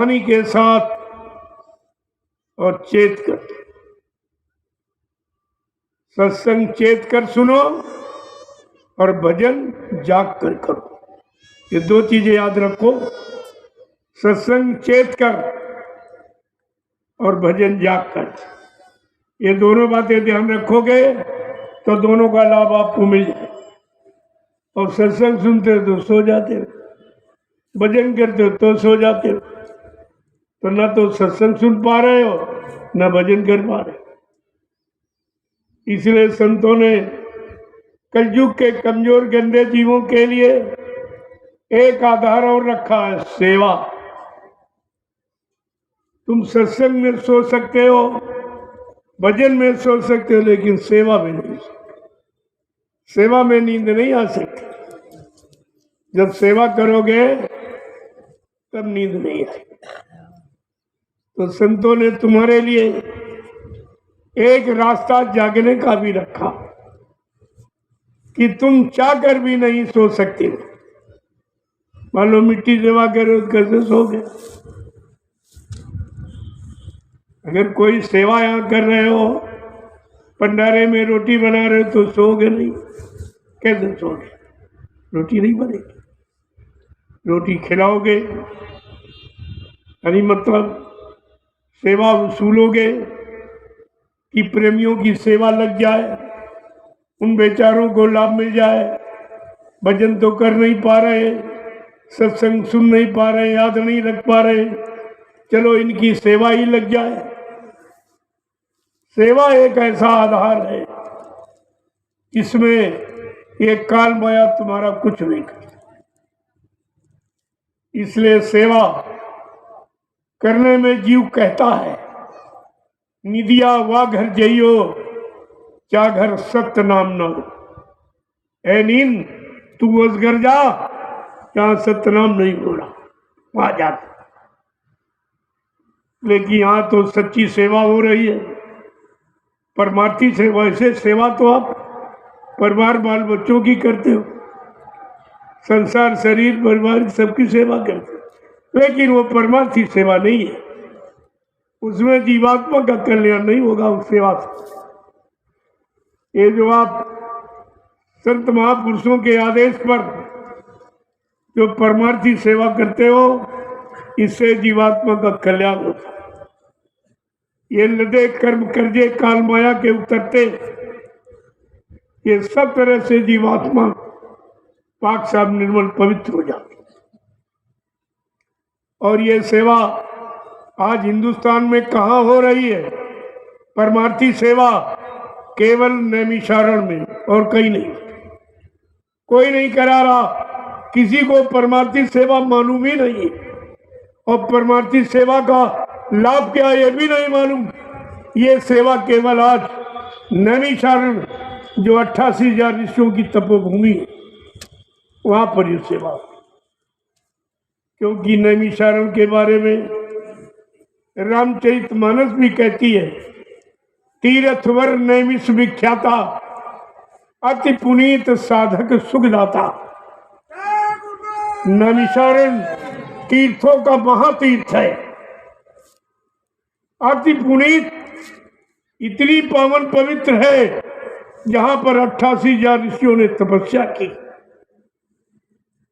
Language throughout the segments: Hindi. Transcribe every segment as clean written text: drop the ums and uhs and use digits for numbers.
कहानी के साथ और चेत कर। सत्संग चेत कर सुनो और भजन जाग कर करो। ये दो चीजें याद रखो, सत्संग चेत कर और भजन जाग कर। ये दोनों बातें ध्यान रखोगे तो दोनों का लाभ आपको मिल जाए। और सत्संग सुनते हो तो सो जाते हो, भजन करते हो तो सो जाते हो, तो ना तो सत्संग सुन पा रहे हो ना भजन कर पा रहे हो। इसलिए संतों ने कलयुग के कमजोर गंदे जीवों के लिए एक आधार और रखा है, सेवा। तुम सत्संग में सो सकते हो, भजन में सो सकते हो, लेकिन सेवा में नहीं। सेवा में नींद नहीं आ सकती। जब सेवा करोगे तब नींद नहीं आएगी। तो संतों ने तुम्हारे लिए एक रास्ता जागने का भी रखा कि तुम चाह कर भी नहीं सो सकते। मान लो मिट्टी सेवा करो, कैसे सोगे? अगर कोई सेवा यहाँ कर रहे हो, भंडारे में रोटी बना रहे हो, तो सोओगे नहीं। कैसे सोओगे? रोटी नहीं बनेगी। रोटी खिलाओगे, यानी मतलब सेवा वसूलोगे कि प्रेमियों की सेवा लग जाए, उन बेचारों को लाभ मिल जाए। भजन तो कर नहीं पा रहे, सत्संग सुन नहीं पा रहे, याद नहीं रख पा रहे, चलो इनकी सेवा ही लग जाए। सेवा एक ऐसा आधार है इसमें ये काल माया तुम्हारा कुछ नहीं कर। इसलिए सेवा करने में जीव कहता है, निदिया वा घर जइयो क्या घर सत्य नाम न हो। ए नींद, तू उस घर जा जहां सत्य नाम नहीं बोला, वहां जाता। लेकिन यहां तो सच्ची सेवा हो रही है, परमार्थी सेवा। ऐसे सेवा तो आप परिवार बाल बच्चों की करते हो, संसार शरीर परिवार सबकी सेवा करते हो, लेकिन वो परमार्थी सेवा नहीं है। उसमें जीवात्मा का कल्याण नहीं होगा उस सेवा से। ये जो आप संत महापुरुषों के आदेश पर जो परमार्थी सेवा करते हो, इससे जीवात्मा का कल्याण होता है। ये लदे कर्म कर्जे काल माया के उतरते, ये सब तरह से जीवात्मा पाक साफ निर्मल पवित्र हो जाती। और ये सेवा आज हिंदुस्तान में कहाँ हो रही है? परमार्थी सेवा केवल नैमिषारण में, और कहीं नहीं। कोई नहीं करा रहा, किसी को परमार्थी सेवा मालूम ही नहीं, और परमार्थी सेवा का लाभ क्या ये भी नहीं मालूम। ये सेवा केवल आज नैमिषारण, जो 88,000 ऋषियों की तपोभूमि है, वहां पर ये सेवा। क्योंकि नैमिषारण के बारे में रामचरितमानस भी कहती है, तीर्थवर नैमिष विख्याता, अति पुनीत साधक सुखदाता। नैमिषारण तीर्थों का महातीर्थ है, अति पुनीत, इतनी पावन पवित्र है, जहां पर 88,000 ऋषियों ने तपस्या की।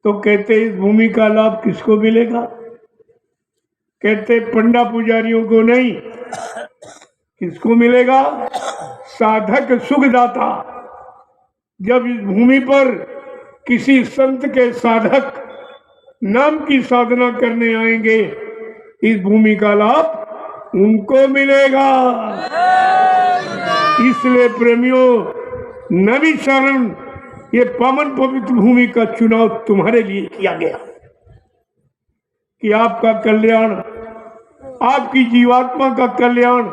तो कहते इस भूमि का लाभ किसको मिलेगा? कहते पंडा पुजारियों को नहीं, किसको मिलेगा? साधक सुखदाता। जब इस भूमि पर किसी संत के साधक नाम की साधना करने आएंगे, इस भूमि का लाभ उनको मिलेगा। इसलिए प्रेमियों, नैमिषारण ये पावन पवित्र भूमि का चुनाव तुम्हारे लिए किया गया कि आपका कल्याण, आपकी जीवात्मा का कल्याण,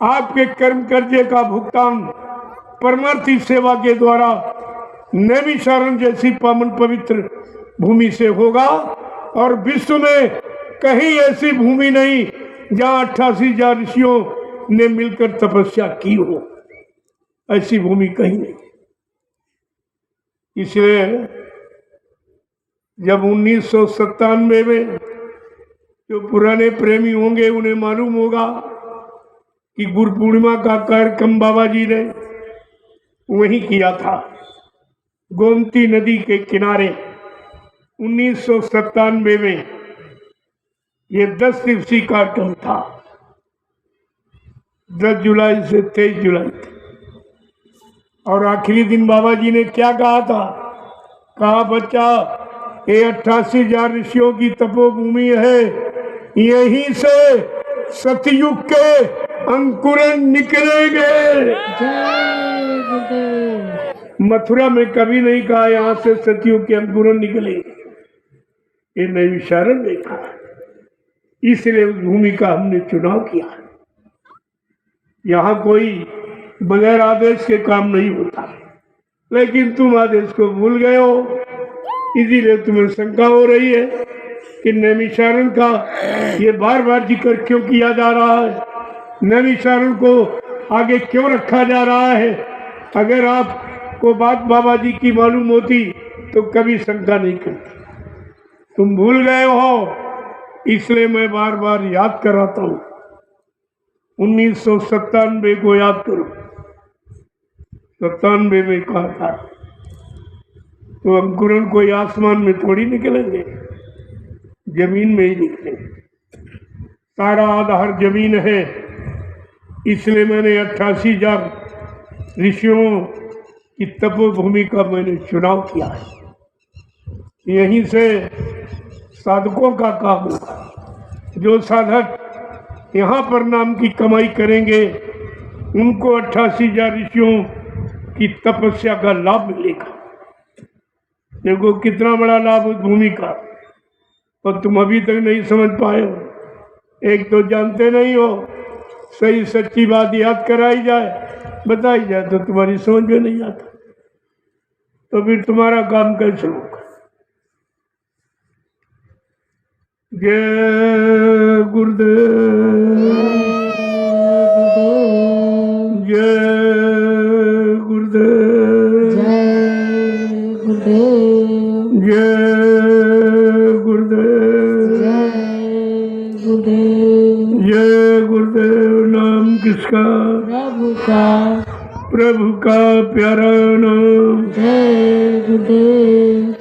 आपके कर्म कर्जे का भुगतान परमार्थी सेवा के द्वारा नैमिषारण जैसी पावन पवित्र भूमि से होगा। और विश्व में कहीं ऐसी भूमि नहीं जहां 88,000 ऋषियों ने मिलकर तपस्या की हो, ऐसी भूमि कहीं नहीं। इसलिए जब 1997 में जो पुराने प्रेमी होंगे उन्हें मालूम होगा कि गुरु पूर्णिमा का कार्यक्रम बाबा जी ने वहीं किया था, गोमती नदी के किनारे 1997 में। ये 10 दिवसीय कार्यक्रम था, 10 जुलाई से 23 जुलाई तक। और आखिरी दिन बाबा जी ने क्या कहा था? कहा बच्चा, ये 88,000 ऋषियों की तपोभूमि है, यहीं से सतयुग के अंकुरन निकलेंगे। मथुरा में कभी नहीं कहा यहाँ से सतयुग के अंकुरन निकलेंगे, ये नैमिषारण्य ने कहा। इसलिए उस भूमि का हमने चुनाव किया। यहाँ कोई बगैर आदेश के काम नहीं होता, लेकिन तुम आदेश को भूल गए हो, इसीलिए तुम्हें शंका हो रही है कि नैमिषारण्य का ये बार बार जिक्र क्यों किया जा रहा है, नैमिषारण्य को आगे क्यों रखा जा रहा है। अगर आपको बात बाबा जी की मालूम होती तो कभी शंका नहीं करती। तुम भूल गए हो, इसलिए मैं बार बार याद कराता हूँ। 1997 को याद करो, 97 में कहा था। तो अंकुरन कोई आसमान में थोड़ी निकलेंगे, जमीन में ही निकलेंगे। सारा आधार जमीन है, इसलिए मैंने 88,000 ऋषियों की तपोभूमि का मैंने चुनाव किया है। यहीं से साधकों का काम होगा। जो साधक यहाँ पर नाम की कमाई करेंगे, उनको 88,000 ऋषियों की तपस्या का लाभ मिलेगा। देखो कितना बड़ा लाभ उस भूमि का, और तुम अभी तक नहीं समझ पाए हो। एक तो जानते नहीं हो, सही सच्ची बात याद कराई जाए, बताई जाए तो तुम्हारी समझ में नहीं आता, तो फिर तुम्हारा काम कैसे होगा। जय गुरुदेव, जय गुरुदेव, जय गुरुदेव, जय गुरुदेव। नाम किसका? प्रभु का, प्रभु का प्यारा नाम। जय गुरुदेव।